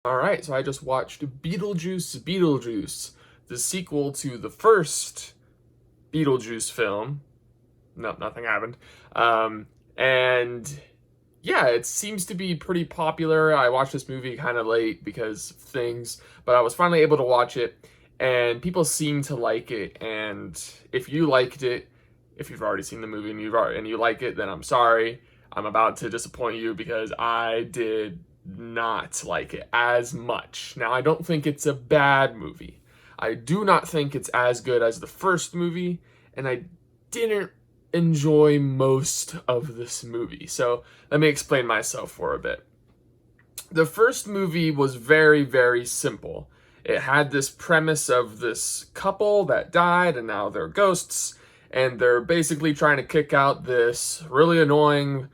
Alright, so I just watched Beetlejuice Beetlejuice, the sequel to the first Beetlejuice film. No, nothing happened. And yeah, it seems to be pretty popular. I watched this movie kind of late because of things, but I was finally able to watch it, and people seem to like it. And if you liked it, if you've already seen the movie and you like it, then I'm sorry. I'm about to disappoint you because I did not like it as much. Now, I don't think it's a bad movie. I do not think it's as good as the first movie, and I didn't enjoy most of this movie. So let me explain myself for a bit. The first movie was very, very simple. It had this premise of this couple that died and now they're ghosts, and they're basically trying to kick out this really annoying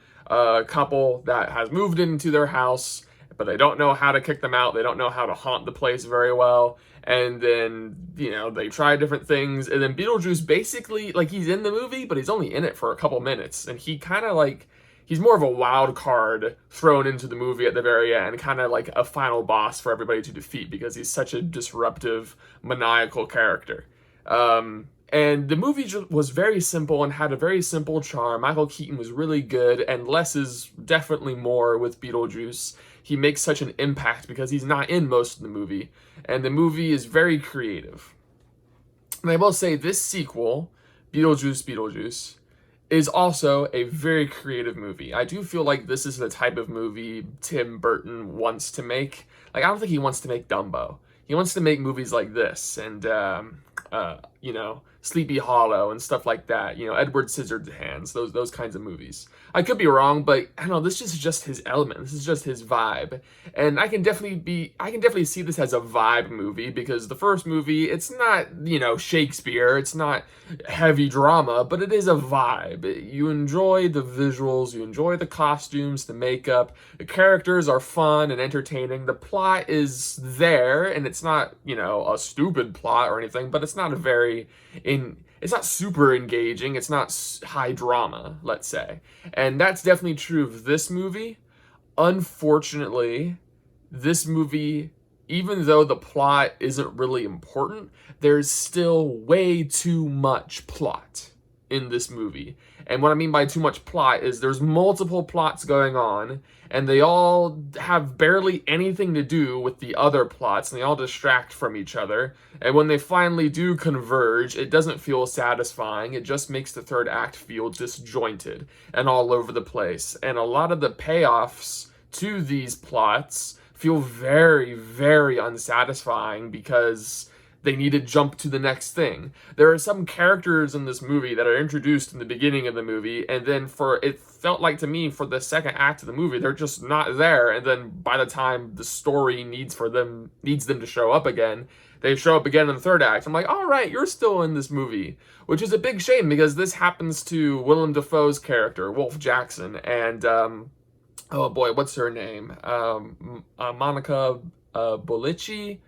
couple that has moved into their house, but they don't know how to kick them out. They don't know how to haunt the place very well. And then, they try different things. And then Beetlejuice basically, like, he's in the movie, but he's only in it for a couple minutes. And he kind of like, he's more of a wild card thrown into the movie at the very end, kind of like a final boss for everybody to defeat because he's such a disruptive, maniacal character. And the movie was very simple and had a very simple charm. Michael Keaton was really good, and less is definitely more with Beetlejuice. He makes such an impact because he's not in most of the movie, and the movie is very creative. And I will say this sequel, Beetlejuice Beetlejuice, is also a very creative movie. I do feel like this is the type of movie Tim Burton wants to make. Like, I don't think he wants to make Dumbo. He wants to make movies like this, and Sleepy Hollow and stuff like that. Edward Scissorhands, those kinds of movies. I could be wrong, but I don't know. This is just his element. This is just his vibe, and I can definitely see this as a vibe movie because the first movie, it's not Shakespeare, it's not heavy drama, but it is a vibe. You enjoy the visuals, you enjoy the costumes, the makeup, the characters are fun and entertaining. The plot is there, and it's not a stupid plot or anything, but it's not it's not super engaging. It's not high drama, let's say. And that's definitely true of this movie. Unfortunately, this movie, even though the plot isn't really important, there's still way too much plot in this movie. And what I mean by too much plot is there's multiple plots going on, and they all have barely anything to do with the other plots, and they all distract from each other. And when they finally do converge, it doesn't feel satisfying. It just makes the third act feel disjointed and all over the place. And a lot of the payoffs to these plots feel very, very unsatisfying because they need to jump to the next thing. There are some characters in this movie that are introduced in the beginning of the movie, and then it felt like to me for the second act of the movie, they're just not there. And then by the time the story needs them to show up again, they show up again in the third act. I'm like, all right, you're still in this movie, which is a big shame because this happens to Willem Dafoe's character, Wolf Jackson, and oh boy, what's her name? Monica Bellucci,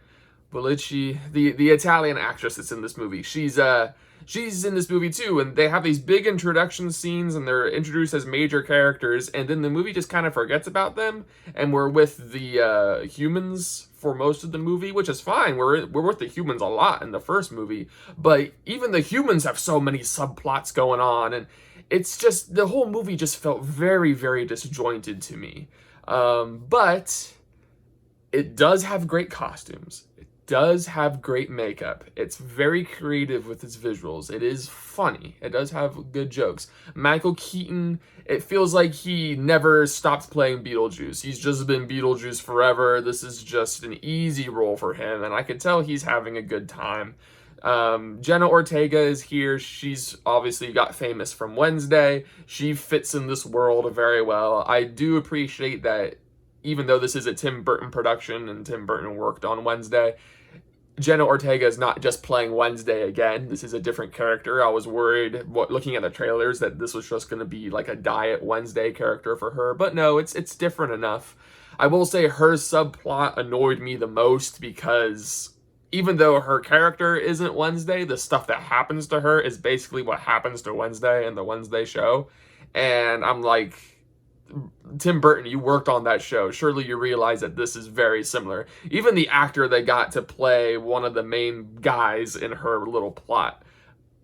the Italian actress that's in this movie. She's in this movie too, and they have these big introduction scenes, and they're introduced as major characters, and then the movie just kind of forgets about them, and we're with the humans for most of the movie, which is fine. We're with the humans a lot in the first movie, but even the humans have so many subplots going on, and it's just, the whole movie just felt very, very disjointed to me. But it does have great costumes. It does have great makeup. It's very creative with its visuals. It is funny. It does have good jokes. Michael Keaton, it feels like he never stopped playing Beetlejuice. He's just been Beetlejuice forever. This is just an easy role for him, and I can tell he's having a good time. Jenna Ortega is here. She's obviously got famous from Wednesday. She fits in this world very well. I do appreciate that even though this is a Tim Burton production and Tim Burton worked on Wednesday, Jenna Ortega is not just playing Wednesday again. This is a different character. I was worried, looking at the trailers, that this was just going to be like a Diet Wednesday character for her. But no, it's different enough. I will say her subplot annoyed me the most because even though her character isn't Wednesday, the stuff that happens to her is basically what happens to Wednesday in the Wednesday show. And I'm like, Tim Burton, you worked on that show. Surely you realize that this is very similar. Even the actor they got to play one of the main guys in her little plot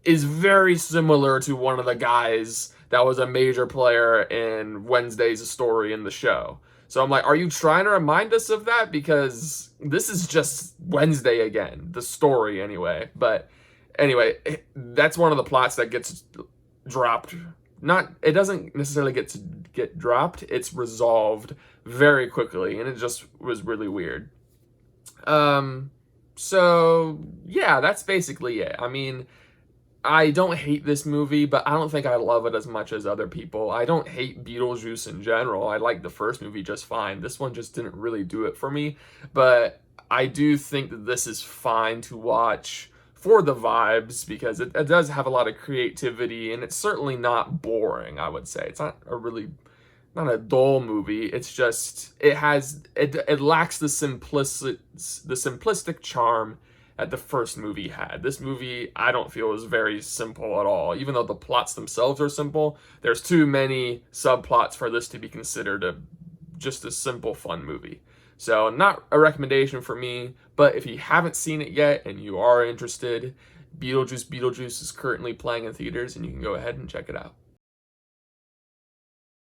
is very similar to one of the guys that was a major player in Wednesday's story in the show. So I'm like, are you trying to remind us of that? Because this is just Wednesday again, the story anyway. But anyway, that's one of the plots that gets dropped. Not, it doesn't necessarily get dropped. It's resolved very quickly, and it just was really weird. So yeah, that's basically it. I mean, I don't hate this movie, but I don't think I love it as much as other people. I don't hate Beetlejuice in general. I like the first movie just fine. This one just didn't really do it for me, but I do think that this is fine to watch for the vibes because it does have a lot of creativity, and it's certainly not boring, I would say. It's not a dull movie. It's just it lacks the simplistic charm that the first movie had. This movie, I don't feel, is very simple at all. Even though the plots themselves are simple, there's too many subplots for this to be considered just a simple, fun movie. So not a recommendation for me, but if you haven't seen it yet and you are interested, Beetlejuice Beetlejuice is currently playing in theaters, and you can go ahead and check it out.